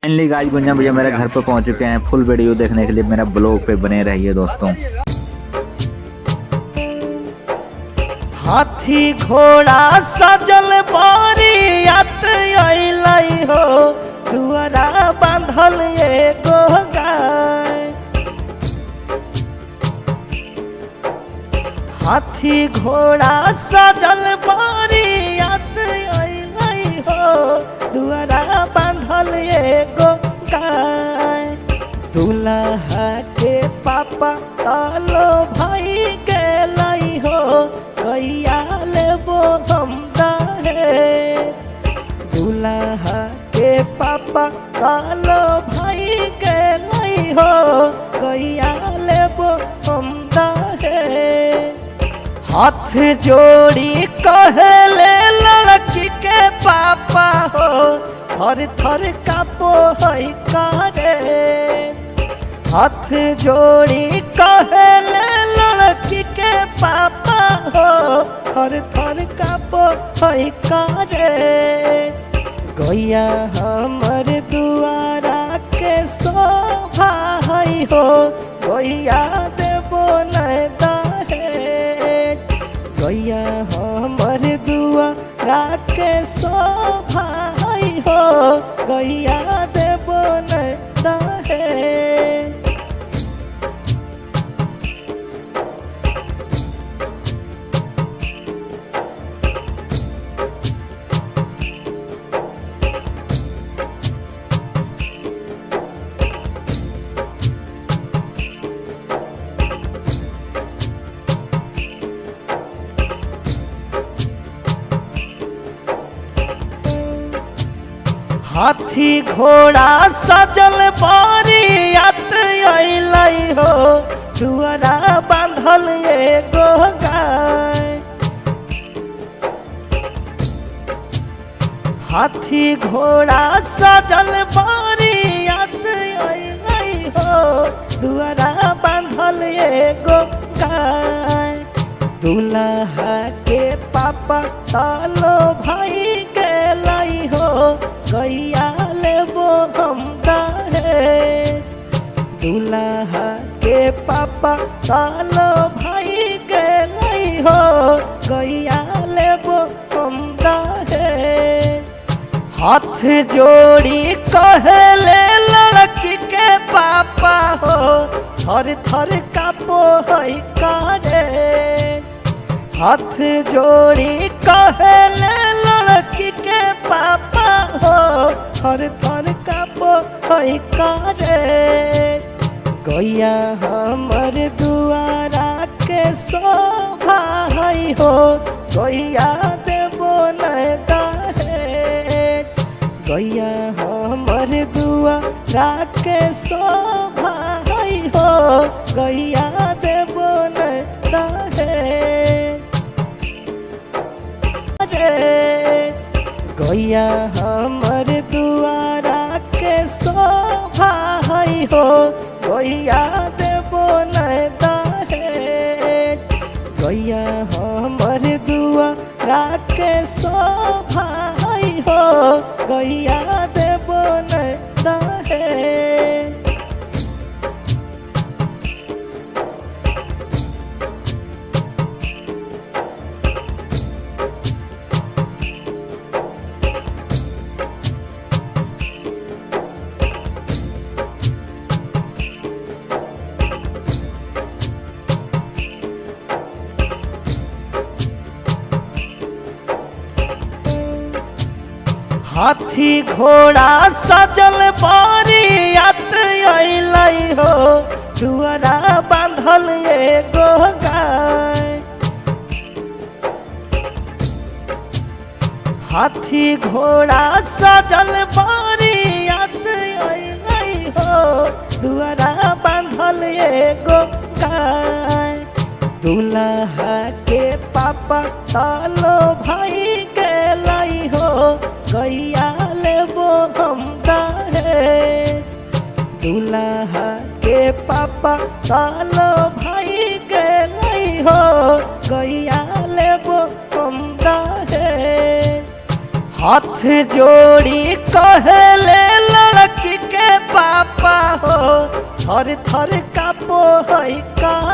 Finally guys गुंजा भैया मेरे घर पे पहुंच चुके हैं। फुल वीडियो देखने के लिए मेरा ब्लॉग पे बने रहिए दोस्तों। हाथी घोड़ा सजल बारियात अइलै हो, दुआरा बांधल एगो गाय। हाथी घोड़ा सजल बारियात अइलै हो, दुआरा बांधल एगो गाय। दूल्हा के पापा तालो भाई गेलै हो, गैया लेबो हम दहेज। दूल्हा के पापा तालो भाई गेलै हो, गैया लेबो हम दहेज। हाथ जोड़ी कहले लड़की के पापा हो, थर थर कापो है कारे। हाथ जोड़ी कहले लड़की के पापा हो, थर थर कापो है कारे। गैया हमर दुआरा के शोभा है हो, गैया देबो नहीं दहेज। गैया हमर दुआरा के शोभा है हो, गैया देबो नहीं दहेज। हाथी घोड़ा सजल बारियात अइलै हो, दुआरा बांधल एगो गाय। हाथी घोड़ा सजल बारियात अइलै हो, दुआरा बांधल एगो गाय। दूल्हा के पापा तालो भाई गेलै हो, गैया लेबो हम दहेज। दूल्हा के पापा तालो भाई गेलै हो, गैया लेबो हम दहेज। हाथ जोड़ी कहले लड़की के पापा हो, थर थर कापो है कारे। हाथ जोड़ी कहले लड़की के पापा हो, थर थर कापो है कारे। गैया हमर दुआरा के शोभा है हो, गैया देबो नहीं दहेज। गैया हमर दुआरा के शोभा है हो, गैया देबो नहीं दहेज। गैया हमर दुआरा के शोभा है हो, गैया देबो नहीं दहेज। गैया हमर दुआरा के शोभा है हो, गैया देबो नहीं दहेज। हाथी घोड़ा सजल बारियात अइलै हो, दुआरा बांधल एगो गाय। हाथी घोड़ा सजल बारियात अइलै हो, दुआरा बांधल एगो गाय। दूल्हा के पापा तालो भाई गेलै हो, गैया लेबो हम दहेज। दूल्हा के पापा तालो भाई गेलै हो, गैया लेबो हम दहेज। हाथ जोड़ी कहले लड़की थर थर कापो है का